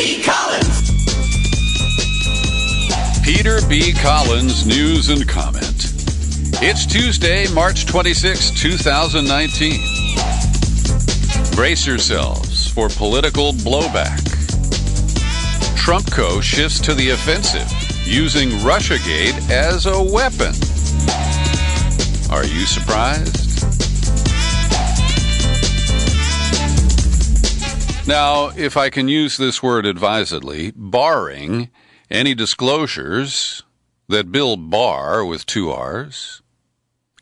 B. Collins. Peter B. Collins, news and comment. It's Tuesday, March 26, 2019. Brace yourselves for political blowback. Trump Co. shifts to the offensive, using Russiagate as a weapon. Are you surprised? Now, if I can use this word advisedly, barring any disclosures that Bill Barr, with 2 R's,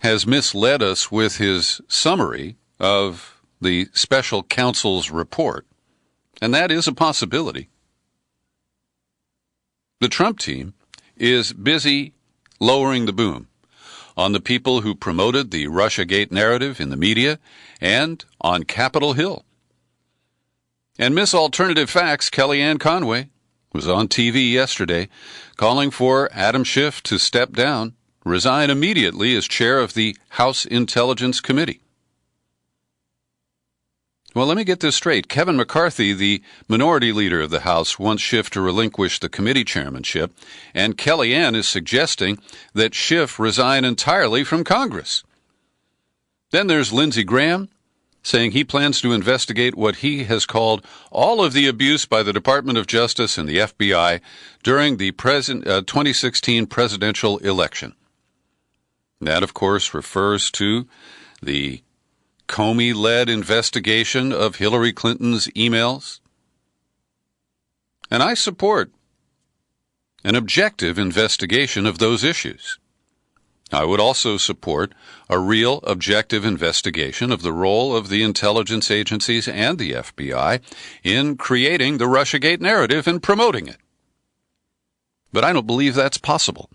has misled us with his summary of the special counsel's report, and that is a possibility. The Trump team is busy lowering the boom on the people who promoted the Russiagate narrative in the media and on Capitol Hill. And Miss Alternative Facts, Kellyanne Conway, was on TV yesterday calling for Adam Schiff to step down, resign immediately as chair of the House Intelligence Committee. Well, let me get this straight. Kevin McCarthy, the minority leader of the House, wants Schiff to relinquish the committee chairmanship, and Kellyanne is suggesting that Schiff resign entirely from Congress. Then there's Lindsey Graham, saying he plans to investigate what he has called all of the abuse by the Department of Justice and the FBI during the 2016 presidential election. That, of course, refers to the Comey-led investigation of Hillary Clinton's emails. And I support an objective investigation of those issues. I would also support a real objective investigation of the role of the intelligence agencies and the FBI in creating the Russiagate narrative and promoting it. But I don't believe that's possible.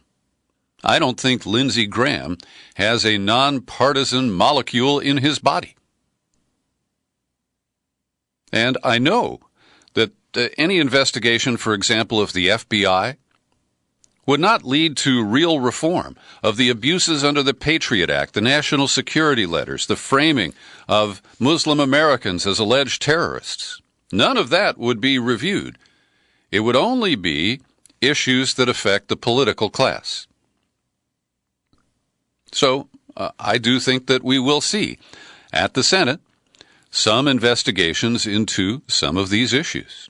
I don't think Lindsey Graham has a nonpartisan molecule in his body. And I know that any investigation, for example, of the FBI, would not lead to real reform of the abuses under the Patriot Act, the national security letters, the framing of Muslim Americans as alleged terrorists. None of that would be reviewed. It would only be issues that affect the political class. So I do think that we will see at the Senate some investigations into some of these issues.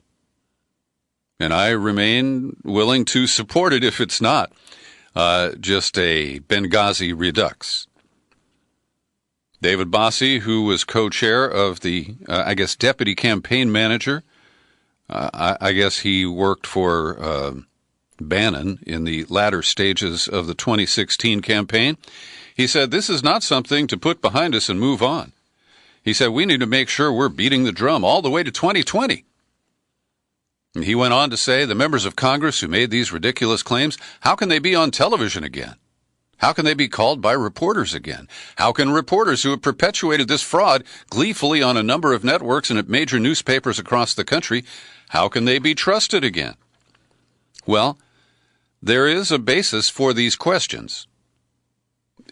And I remain willing to support it if it's not just a Benghazi redux. David Bossie, who was co-chair of the, deputy campaign manager, I guess he worked for Bannon in the latter stages of the 2016 campaign. He said, this is not something to put behind us and move on. He said, we need to make sure we're beating the drum all the way to 2020. And he went on to say, the members of Congress who made these ridiculous claims, how can they be on television again? How can they be called by reporters again? How can reporters who have perpetuated this fraud gleefully on a number of networks and at major newspapers across the country, how can they be trusted again? Well, there is a basis for these questions.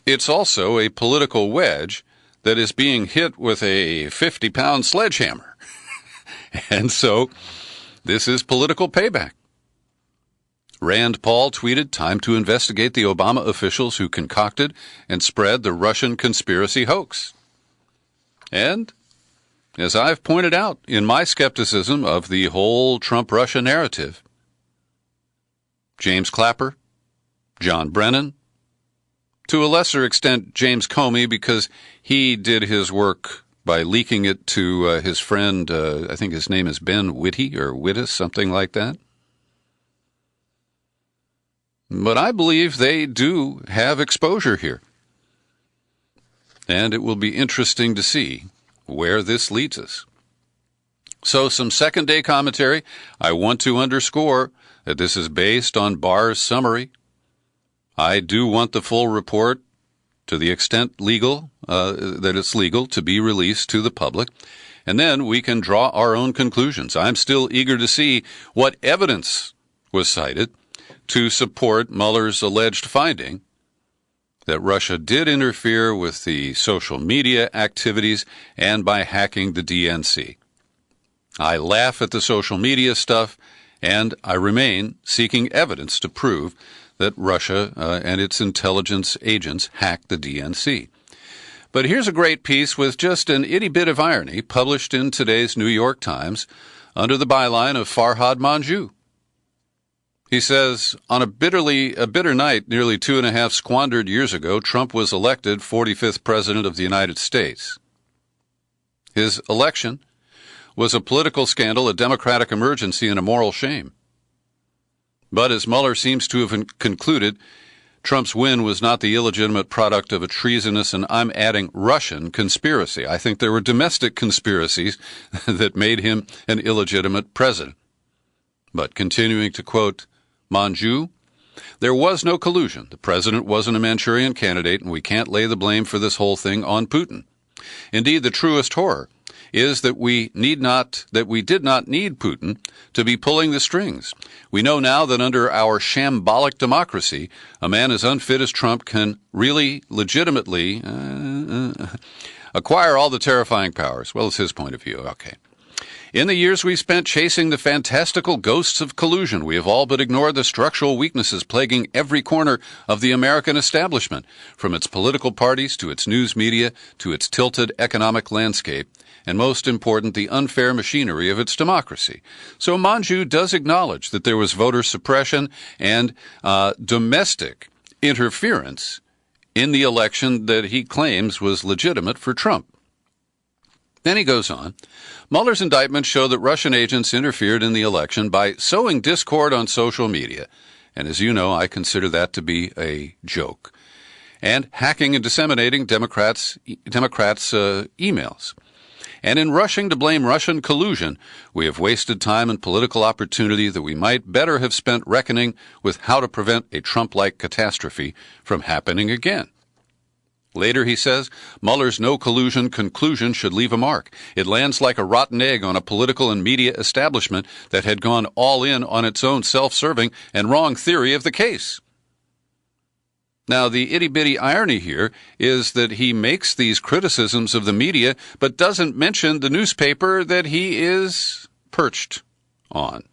It's also a political wedge that is being hit with a 50-pound sledgehammer. And so this is political payback. Rand Paul tweeted, time to investigate the Obama officials who concocted and spread the Russian conspiracy hoax. And, as I've pointed out in my skepticism of the whole Trump-Russia narrative, James Clapper, John Brennan, to a lesser extent James Comey, because he did his work by leaking it to his friend, I think his name is Ben Whitty or Wittis, something like that. But I believe they do have exposure here. And it will be interesting to see where this leads us. So some second-day commentary. I want to underscore that this is based on Barr's summary. I do want the full report to the extent legal, that it's legal to be released to the public. And then we can draw our own conclusions. I'm still eager to see what evidence was cited to support Mueller's alleged finding that Russia did interfere with the social media activities and by hacking the DNC. I laugh at the social media stuff, and I remain seeking evidence to prove that Russia and its intelligence agents hacked the DNC. But here's a great piece with just an itty bit of irony published in today's New York Times under the byline of Farhad Manjoo. He says, on a bitter night nearly 2.5 squandered years ago, Trump was elected 45th President of the United States. His election was a political scandal, a democratic emergency, and a moral shame. But as Mueller seems to have concluded, Trump's win was not the illegitimate product of a treasonous, and I'm adding Russian, conspiracy. I think there were domestic conspiracies that made him an illegitimate president. But continuing to quote Manjoo, there was no collusion. The president wasn't a Manchurian candidate, and we can't lay the blame for this whole thing on Putin. Indeed, the truest horror is that we did not need Putin to be pulling the strings. We know now that under our shambolic democracy, a man as unfit as Trump can really legitimately acquire all the terrifying powers. Well, it's his point of view. Okay. In the years we've spent chasing the fantastical ghosts of collusion, we have all but ignored the structural weaknesses plaguing every corner of the American establishment, from its political parties to its news media to its tilted economic landscape, and most important, the unfair machinery of its democracy. So Manjoo does acknowledge that there was voter suppression and domestic interference in the election that he claims was legitimate for Trump. Then he goes on, Mueller's indictments show that Russian agents interfered in the election by sowing discord on social media, and as you know, I consider that to be a joke, and hacking and disseminating Democrats' emails. And in rushing to blame Russian collusion, we have wasted time and political opportunity that we might better have spent reckoning with how to prevent a Trump-like catastrophe from happening again. Later, he says, Mueller's no collusion conclusion should leave a mark. It lands like a rotten egg on a political and media establishment that had gone all in on its own self-serving and wrong theory of the case. Now, the itty-bitty irony here is that he makes these criticisms of the media, but doesn't mention the newspaper that he is perched on.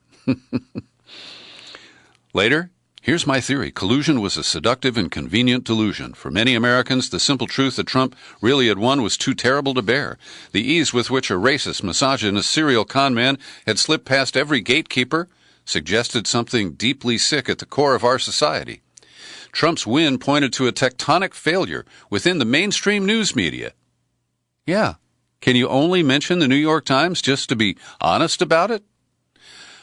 Later, here's my theory. Collusion was a seductive and convenient delusion. For many Americans, the simple truth that Trump really had won was too terrible to bear. The ease with which a racist, misogynist, serial con man had slipped past every gatekeeper suggested something deeply sick at the core of our society. Trump's win pointed to a tectonic failure within the mainstream news media. Yeah, can you only mention the New York Times just to be honest about it?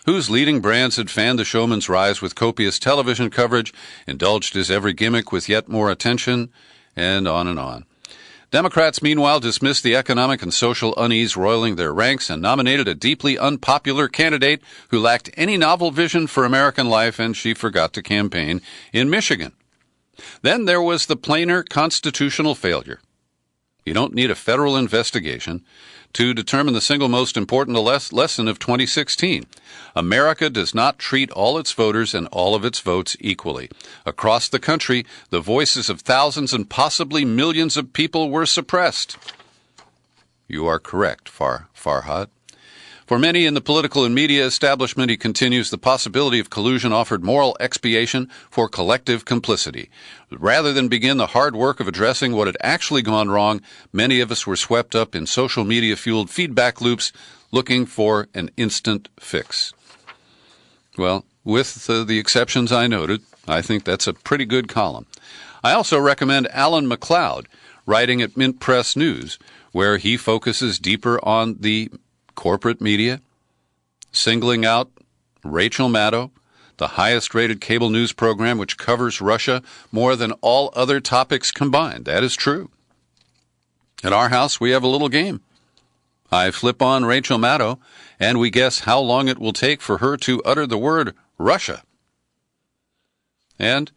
Whose leading brands had fanned the showman's rise with copious television coverage, indulged his every gimmick with yet more attention, and on and on. Democrats, meanwhile, dismissed the economic and social unease roiling their ranks and nominated a deeply unpopular candidate who lacked any novel vision for American life, and she forgot to campaign in Michigan. Then there was the plainer constitutional failure. You don't need a federal investigation to determine the single most important lesson of 2016. America does not treat all its voters and all of its votes equally. Across the country, the voices of thousands and possibly millions of people were suppressed. You are correct, Farhad. For many in the political and media establishment, he continues, the possibility of collusion offered moral expiation for collective complicity. Rather than begin the hard work of addressing what had actually gone wrong, many of us were swept up in social media-fueled feedback loops looking for an instant fix. Well, with the exceptions I noted, I think that's a pretty good column. I also recommend Alan McLeod writing at Mint Press News, where he focuses deeper on the corporate media, singling out Rachel Maddow, the highest-rated cable news program which covers Russia more than all other topics combined. That is true. At our house, we have a little game. I flip on Rachel Maddow, and we guess how long it will take for her to utter the word Russia. And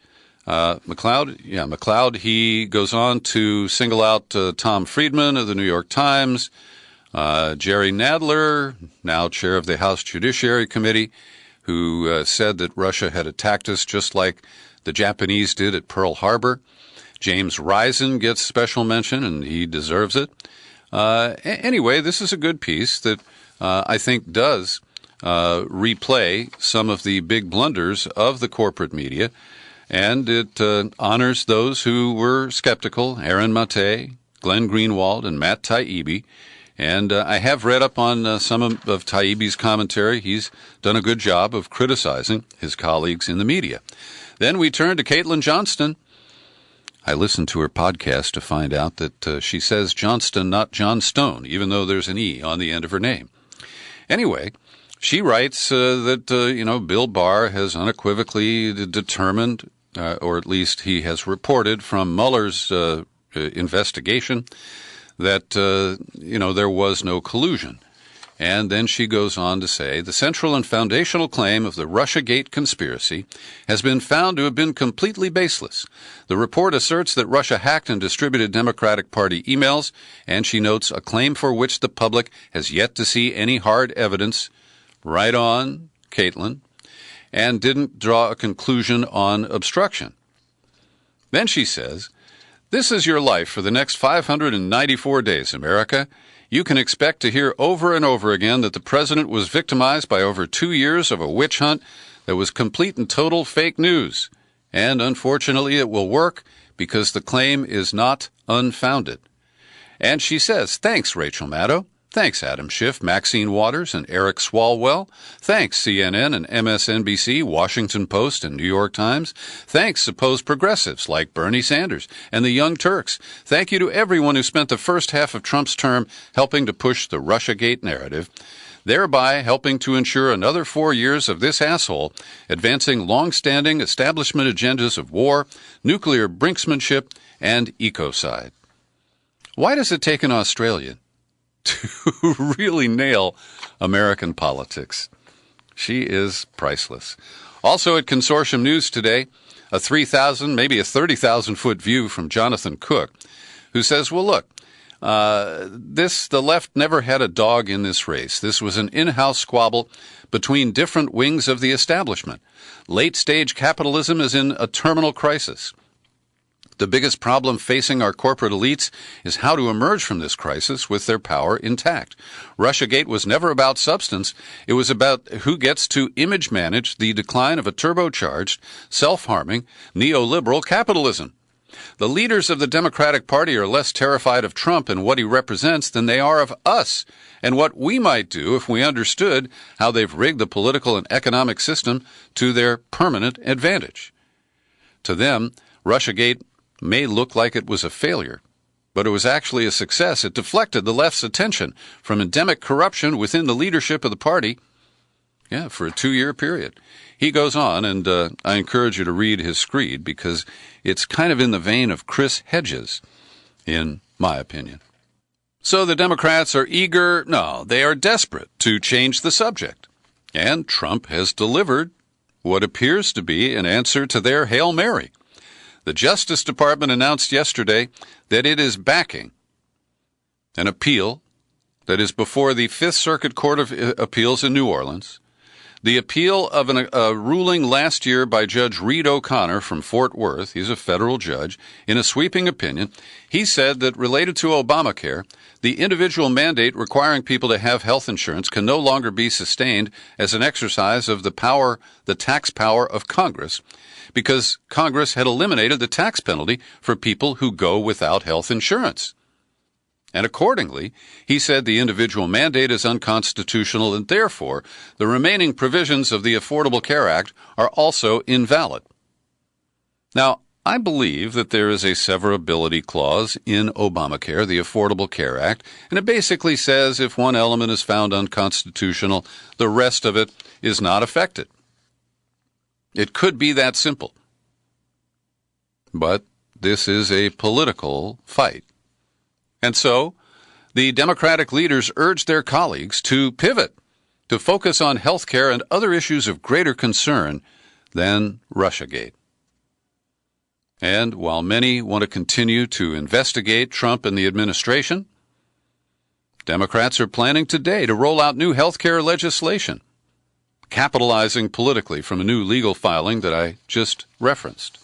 McLeod, he goes on to single out Tom Friedman of the New York Times, Jerry Nadler, now chair of the House Judiciary Committee, who said that Russia had attacked us just like the Japanese did at Pearl Harbor. James Risen gets special mention, and he deserves it. Anyway, this is a good piece that I think does replay some of the big blunders of the corporate media, and it honors those who were skeptical, Aaron Mate, Glenn Greenwald, and Matt Taibbi. And I have read up on some of Taibbi's commentary. He's done a good job of criticizing his colleagues in the media. Then we turn to Caitlin Johnston. I listened to her podcast to find out that she says Johnston, not John Stone, even though there's an E on the end of her name. Anyway, she writes that, Bill Barr has unequivocally determined, or at least he has reported from Mueller's investigation, that, there was no collusion. And then she goes on to say, the central and foundational claim of the Russiagate conspiracy has been found to have been completely baseless. The report asserts that Russia hacked and distributed Democratic Party emails, and she notes a claim for which the public has yet to see any hard evidence. Right on, Caitlin, and didn't draw a conclusion on obstruction. Then she says, this is your life for the next 594 days, America. You can expect to hear over and over again that the president was victimized by over 2 years of a witch hunt that was complete and total fake news. And unfortunately, it will work because the claim is not unfounded. And she says, thanks, Rachel Maddow. Thanks, Adam Schiff, Maxine Waters, and Eric Swalwell. Thanks, CNN and MSNBC, Washington Post, and New York Times. Thanks, supposed progressives like Bernie Sanders and the Young Turks. Thank you to everyone who spent the first half of Trump's term helping to push the Russiagate narrative, thereby helping to ensure another 4 years of this asshole advancing long-standing establishment agendas of war, nuclear brinksmanship, and ecocide. Why does it take an Australian to really nail American politics? She is priceless. Also at Consortium News today, a 3,000, maybe a 30,000-foot view from Jonathan Cook, who says, well, look, the left never had a dog in this race. This was an in-house squabble between different wings of the establishment. Late-stage capitalism is in a terminal crisis. The biggest problem facing our corporate elites is how to emerge from this crisis with their power intact. Russiagate was never about substance. It was about who gets to image manage the decline of a turbocharged, self-harming, neoliberal capitalism. The leaders of the Democratic Party are less terrified of Trump and what he represents than they are of us and what we might do if we understood how they've rigged the political and economic system to their permanent advantage. To them, Russiagate may look like it was a failure, but it was actually a success. It deflected the left's attention from endemic corruption within the leadership of the party, for a 2-year period. He goes on, and I encourage you to read his screed because it's kind of in the vein of Chris Hedges, in my opinion. So the Democrats are eager, no, they are desperate to change the subject. And Trump has delivered what appears to be an answer to their Hail Mary. The Justice Department announced yesterday that it is backing an appeal that is before the Fifth Circuit Court of Appeals in New Orleans, the appeal of a ruling last year by Judge Reed O'Connor from Fort Worth. He's a federal judge. In a sweeping opinion, he said that related to Obamacare, the individual mandate requiring people to have health insurance can no longer be sustained as an exercise of the tax power of Congress, because Congress had eliminated the tax penalty for people who go without health insurance. And accordingly, he said the individual mandate is unconstitutional and therefore the remaining provisions of the Affordable Care Act are also invalid. Now, I believe that there is a severability clause in Obamacare, the Affordable Care Act, and it basically says if one element is found unconstitutional, the rest of it is not affected. It could be that simple. But this is a political fight. And so, the Democratic leaders urged their colleagues to pivot, to focus on health care and other issues of greater concern than Russiagate. And while many want to continue to investigate Trump and the administration, Democrats are planning today to roll out new health care legislation, capitalizing politically from a new legal filing that I just referenced.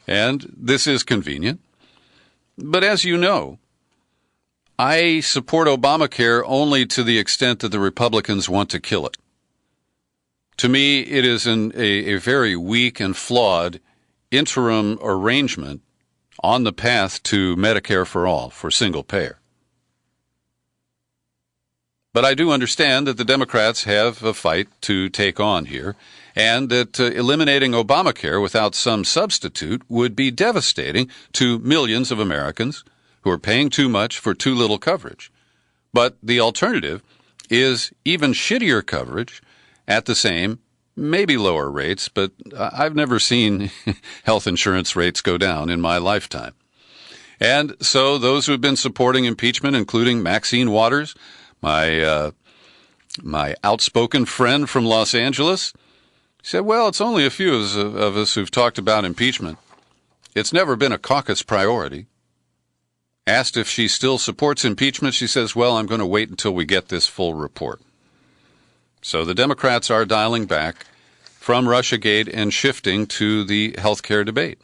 And this is convenient. But as you know, I support Obamacare only to the extent that the Republicans want to kill it. To me, it is a very weak and flawed interim arrangement on the path to Medicare for all, for single payer. But I do understand that the Democrats have a fight to take on here, and that eliminating Obamacare without some substitute would be devastating to millions of Americans who are paying too much for too little coverage. But the alternative is even shittier coverage at the same, maybe lower rates, but I've never seen health insurance rates go down in my lifetime. And so those who have been supporting impeachment, including Maxine Waters, my outspoken friend from Los Angeles, said, well, it's only a few of us who've talked about impeachment. It's never been a caucus priority. Asked if she still supports impeachment, she says, well, I'm going to wait until we get this full report. So the Democrats are dialing back from Russiagate and shifting to the health care debate.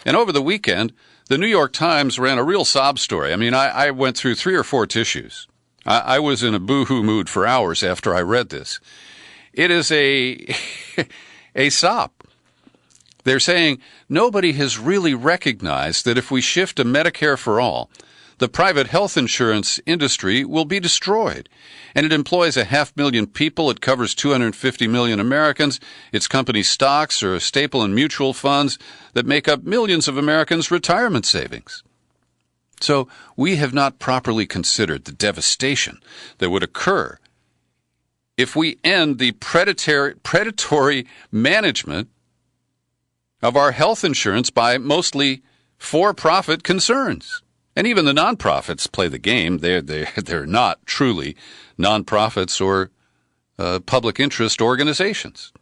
And over the weekend, the New York Times ran a real sob story. I mean, I went through 3 or 4 tissues. I was in a boo-hoo mood for hours after I read this. It is a sob. They're saying nobody has really recognized that if we shift to Medicare for all, the private health insurance industry will be destroyed. And it employs 500,000 people. It covers 250 million Americans. Its company stocks are a staple in mutual funds that make up millions of Americans' retirement savings. So we have not properly considered the devastation that would occur if we end the predatory management of our health insurance by mostly for-profit concerns. And even the nonprofits play the game. They're not truly nonprofits or public interest organizations.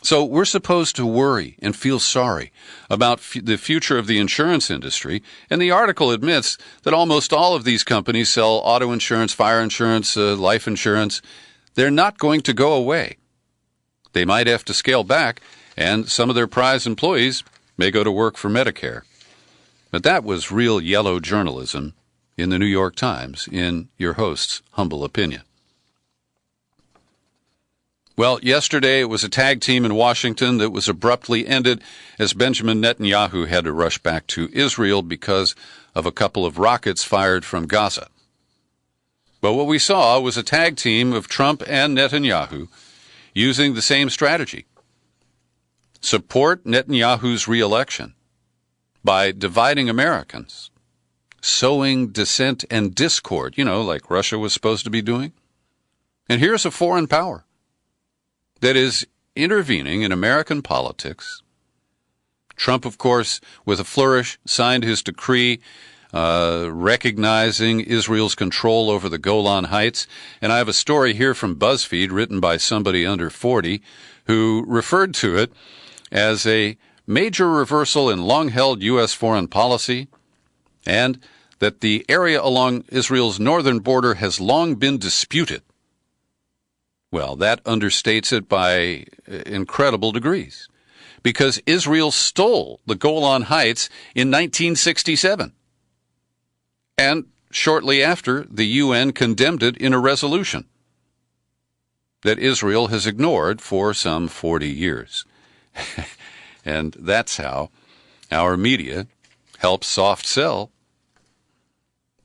So we're supposed to worry and feel sorry about the future of the insurance industry. And the article admits that almost all of these companies sell auto insurance, fire insurance, life insurance. They're not going to go away. They might have to scale back, and some of their prize employees may go to work for Medicare. But that was real yellow journalism in the New York Times, in your host's humble opinion. Well, yesterday it was a tag team in Washington that was abruptly ended as Benjamin Netanyahu had to rush back to Israel because of a couple of rockets fired from Gaza. But what we saw was a tag team of Trump and Netanyahu using the same strategy. Support Netanyahu's re-election by dividing Americans, sowing dissent and discord, like Russia was supposed to be doing. And here's a foreign power that is intervening in American politics. Trump, of course, with a flourish, signed his decree recognizing Israel's control over the Golan Heights. And I have a story here from BuzzFeed written by somebody under 40 who referred to it as a major reversal in long-held U.S. foreign policy, and that the area along Israel's northern border has long been disputed. Well, that understates it by incredible degrees, because Israel stole the Golan Heights in 1967. And shortly after, the UN condemned it in a resolution that Israel has ignored for some 40 years. And that's how our media helps soft sell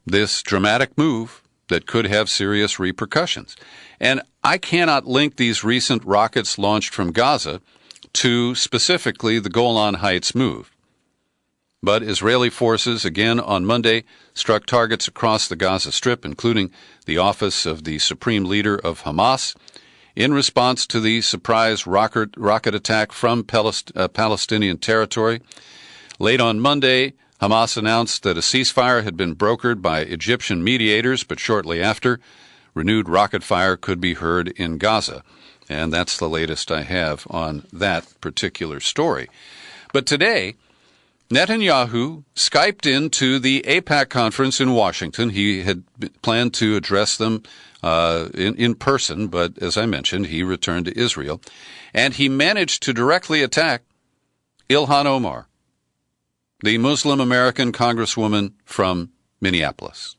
this dramatic move that could have serious repercussions. And I cannot link these recent rockets launched from Gaza to specifically the Golan Heights move. But Israeli forces, again on Monday, struck targets across the Gaza Strip, including the office of the supreme leader of Hamas, in response to the surprise rocket attack from Palestinian territory. Late on Monday, Hamas announced that a ceasefire had been brokered by Egyptian mediators, but shortly after, renewed rocket fire could be heard in Gaza. And that's the latest I have on that particular story. But today, Netanyahu Skyped into the AIPAC conference in Washington. He had planned to address them in person, but as I mentioned, he returned to Israel. And he managed to directly attack Ilhan Omar, the Muslim American congresswoman from Minneapolis.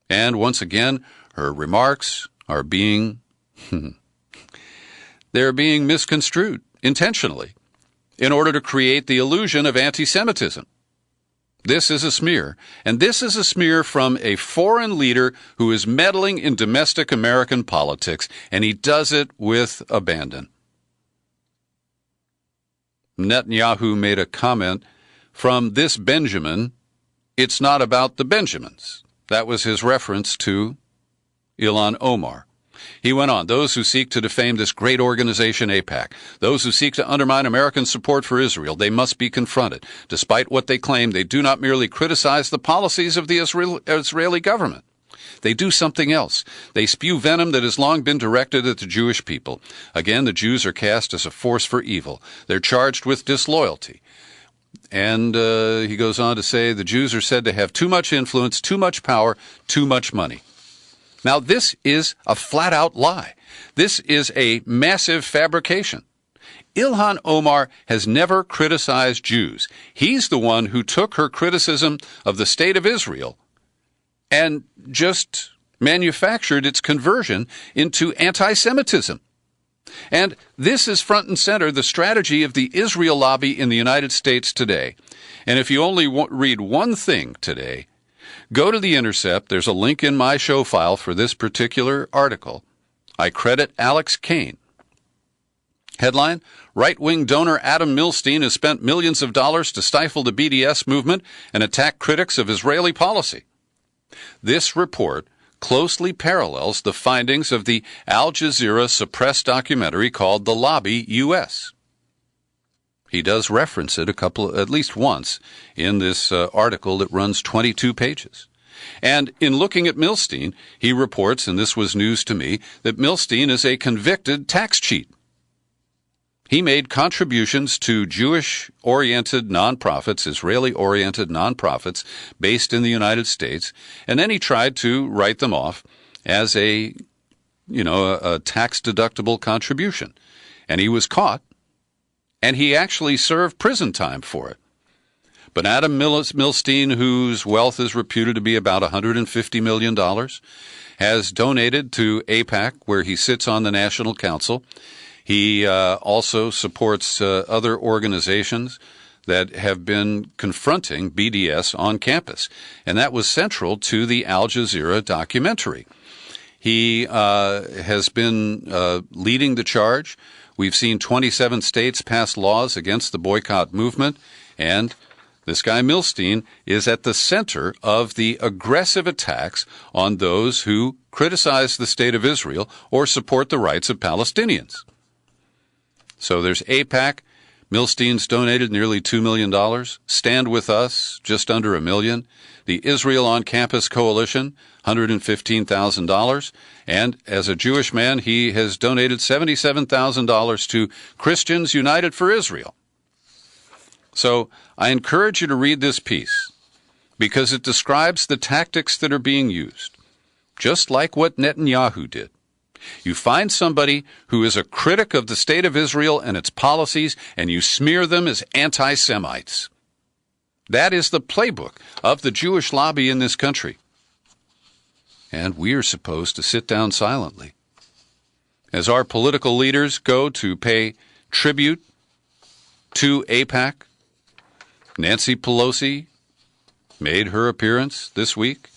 And once again, her remarks are they're being misconstrued intentionally in order to create the illusion of anti-Semitism. This is a smear, and this is a smear from a foreign leader who is meddling in domestic American politics, and he does it with abandon. Netanyahu made a comment, "From this Benjamin, it's not about the Benjamins." That was his reference to Ilhan Omar. He went on, "Those who seek to defame this great organization, AIPAC, those who seek to undermine American support for Israel, they must be confronted. Despite what they claim, they do not merely criticize the policies of the Israeli government. They do something else. They spew venom that has long been directed at the Jewish people. Again, the Jews are cast as a force for evil. They're charged with disloyalty." And he goes on to say, "The Jews are said to have too much influence, too much power, too much money." Now, this is a flat-out lie. This is a massive fabrication. Ilhan Omar has never criticized Jews. He's the one who took her criticism of the state of Israel and just manufactured its conversion into anti-Semitism. And this is front and center, the strategy of the Israel lobby in the United States today. And if you only read one thing today, go to The Intercept. There's a link in my show file for this particular article. I credit Alex Kane. Headline, "Right-wing donor Adam Milstein has spent millions of dollars to stifle the BDS movement and attack critics of Israeli policy." This report closely parallels the findings of the Al Jazeera suppressed documentary called The Lobby US. He does reference it at least once in this article that runs 22 pages. And in looking at Milstein, he reports, and this was news to me, that Milstein is a convicted tax cheat. He made contributions to Jewish-oriented nonprofits, Israeli-oriented nonprofits based in the United States, and then he tried to write them off as a tax-deductible contribution. And he was caught, and he actually served prison time for it. But Adam Milstein, whose wealth is reputed to be about $150 million, has donated to AIPAC, where he sits on the National Council. He also supports other organizations that have been confronting BDS on campus, and that was central to the Al Jazeera documentary. He has been leading the charge. We've seen 27 states pass laws against the boycott movement, and this guy Milstein is at the center of the aggressive attacks on those who criticize the state of Israel or support the rights of Palestinians. So there's AIPAC. Milstein's donated nearly $2 million. Stand With Us, just under $1 million. The Israel on Campus Coalition, $115,000. And as a Jewish man, he has donated $77,000 to Christians United for Israel. So I encourage you to read this piece because it describes the tactics that are being used, just like what Netanyahu did. You find somebody who is a critic of the state of Israel and its policies, and you smear them as anti-Semites. That is the playbook of the Jewish lobby in this country. And we are supposed to sit down silently. As our political leaders go to pay tribute to AIPAC, Nancy Pelosi made her appearance this week,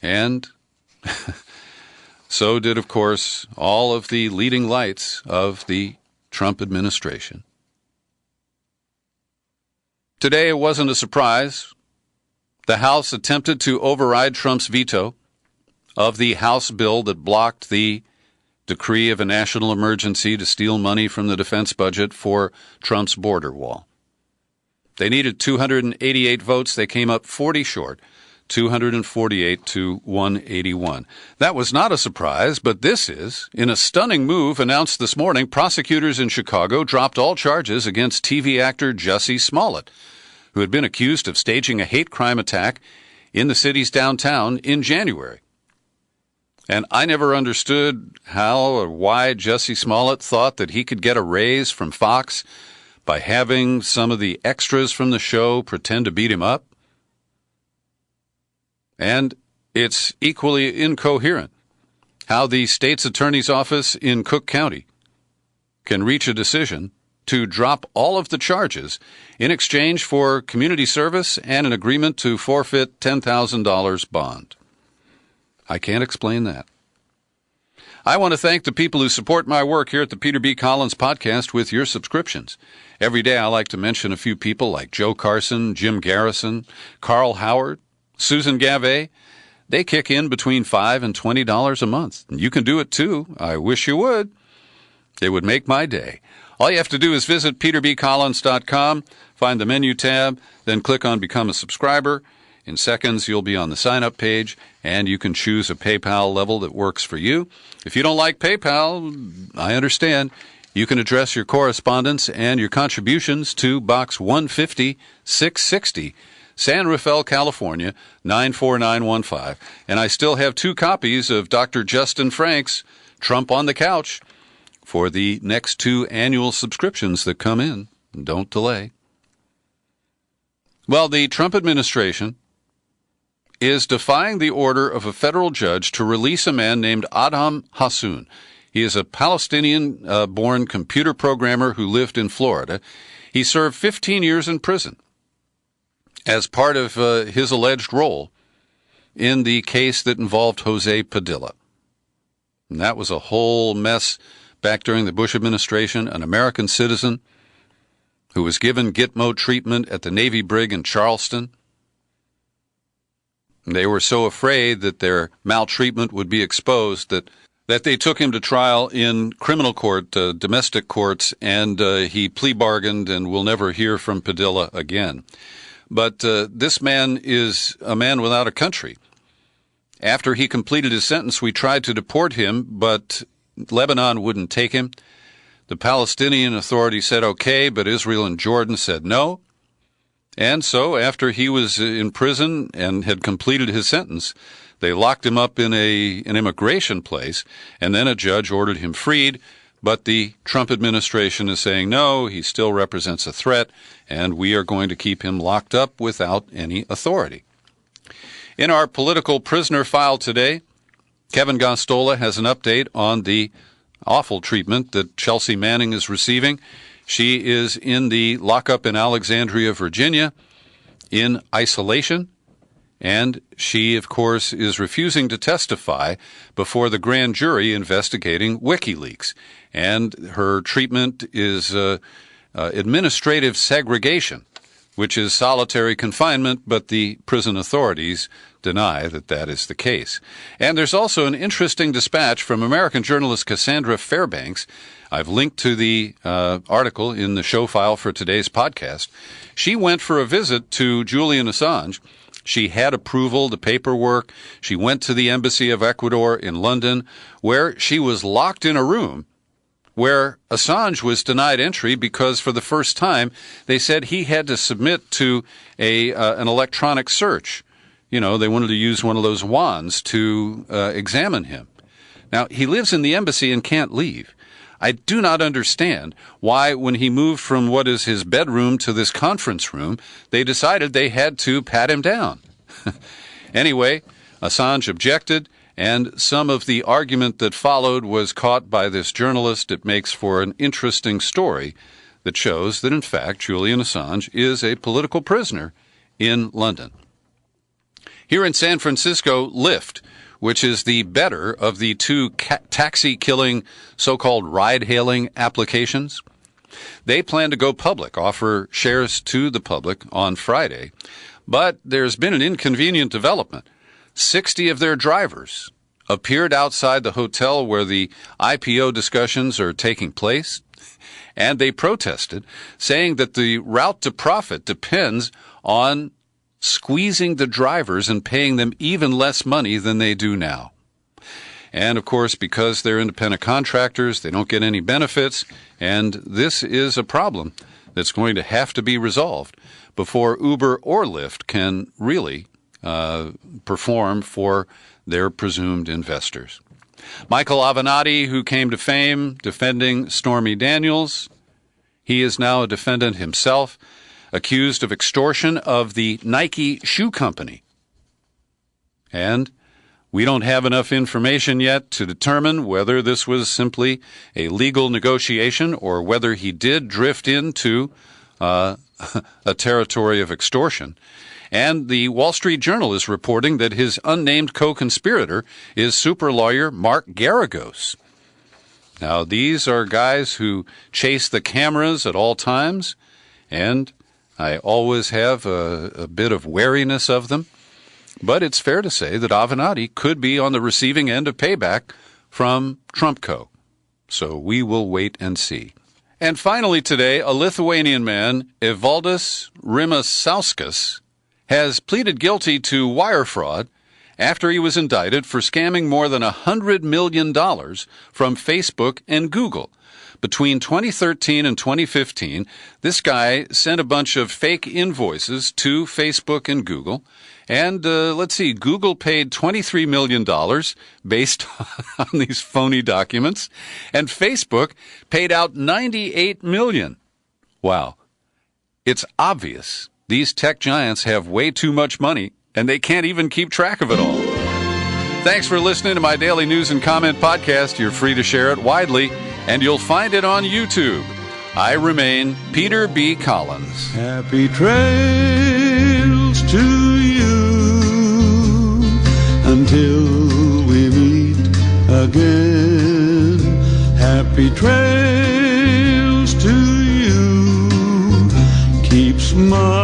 and so did, of course, all of the leading lights of the Trump administration. Today, it wasn't a surprise. The House attempted to override Trump's veto of the House bill that blocked the decree of a national emergency to steal money from the defense budget for Trump's border wall. They needed 288 votes. They came up 40 short. 248 to 181. That was not a surprise, but this is. In a stunning move announced this morning, prosecutors in Chicago dropped all charges against TV actor Jussie Smollett, who had been accused of staging a hate crime attack in the city's downtown in January. And I never understood how or why Jussie Smollett thought that he could get a raise from Fox by having some of the extras from the show pretend to beat him up. And it's equally incoherent how the state's attorney's office in Cook County can reach a decision to drop all of the charges in exchange for community service and an agreement to forfeit $10,000 bond. I can't explain that. I want to thank the people who support my work here at the Peter B. Collins Podcast with your subscriptions. Every day I like to mention a few people like Joe Carson, Jim Garrison, Carl Howard, Susan Gavet. They kick in between $5 and $20 a month. You can do it too. I wish you would. It would make my day. All you have to do is visit peterbcollins.com, find the menu tab, then click on Become a Subscriber. In seconds, you'll be on the sign-up page, and you can choose a PayPal level that works for you. If you don't like PayPal, I understand. You can address your correspondence and your contributions to Box 150, 660, San Rafael, California, 94915. And I still have 2 copies of Dr. Justin Frank's Trump on the Couch for the next 2 annual subscriptions that come in. Don't delay. Well, the Trump administration is defying the order of a federal judge to release a man named Adam Hassoun. He is a Palestinian-born computer programmer who lived in Florida. He served 15 years in prison as part of his alleged role in the case that involved Jose Padilla. And that was a whole mess back during the Bush administration. An American citizen who was given Gitmo treatment at the Navy brig in Charleston. They were so afraid that their maltreatment would be exposed that they took him to trial in criminal court, domestic courts, and he plea bargained and will never hear from Padilla again. But this man is a man without a country. After he completed his sentence, we tried to deport him, but Lebanon wouldn't take him. The Palestinian Authority said okay, but Israel and Jordan said no. And so, after he was in prison and had completed his sentence, they locked him up in an immigration place, and then a judge ordered him freed. But the Trump administration is saying, no, he still represents a threat, and we are going to keep him locked up without any authority. In our political prisoner file today, Kevin Gostola has an update on the awful treatment that Chelsea Manning is receiving. She is in the lockup in Alexandria, Virginia, in isolation, and she, of course, is refusing to testify before the grand jury investigating WikiLeaks. And her treatment is administrative segregation, which is solitary confinement, but the prison authorities deny that that is the case. And there's also an interesting dispatch from American journalist Cassandra Fairbanks. I've linked to the article in the show file for today's podcast. She went for a visit to Julian Assange. She had approval, the paperwork. She went to the Embassy of Ecuador in London, where she was locked in a room where Assange was denied entry because for the first time they said he had to submit to an electronic search. You know, they wanted to use one of those wands to examine him. Now, he lives in the embassy and can't leave. I do not understand why, when he moved from what is his bedroom to this conference room, they decided they had to pat him down. Anyway, Assange objected, and some of the argument that followed was caught by this journalist. It makes for an interesting story that shows that, in fact, Julian Assange is a political prisoner in London. Here in San Francisco, Lyft, which is the better of the 2 taxi-killing so-called ride-hailing applications, they plan to go public, offer shares to the public on Friday. But there's been an inconvenient development. 60 of their drivers appeared outside the hotel where the IPO discussions are taking place, and they protested, saying that the route to profit depends on squeezing the drivers and paying them even less money than they do now. And, of course, because they're independent contractors, they don't get any benefits, and this is a problem that's going to have to be resolved before Uber or Lyft can really perform for their presumed investors. Michael Avenatti, who came to fame defending Stormy Daniels, he is now a defendant himself, accused of extortion of the Nike shoe company. And we don't have enough information yet to determine whether this was simply a legal negotiation or whether he did drift into a territory of extortion. And the Wall Street Journal is reporting that his unnamed co-conspirator is super lawyer Mark Garagos. Now, these are guys who chase the cameras at all times, and I always have a bit of wariness of them. But it's fair to say that Avenatti could be on the receiving end of payback from Trump Co. So we will wait and see. And finally today, a Lithuanian man, Evaldas Rimasauskas, has pleaded guilty to wire fraud after he was indicted for scamming more than $100 million from Facebook and Google. Between 2013 and 2015, this guy sent a bunch of fake invoices to Facebook and Google. And Google paid $23 million based on these phony documents, and Facebook paid out $98 million. Wow. It's obvious these tech giants have way too much money, and they can't even keep track of it all. Thanks for listening to my daily news and comment podcast. You're free to share it widely, and you'll find it on YouTube. I remain Peter B. Collins. Happy trails to you until we meet again. Happy trails to you. Keep smiling.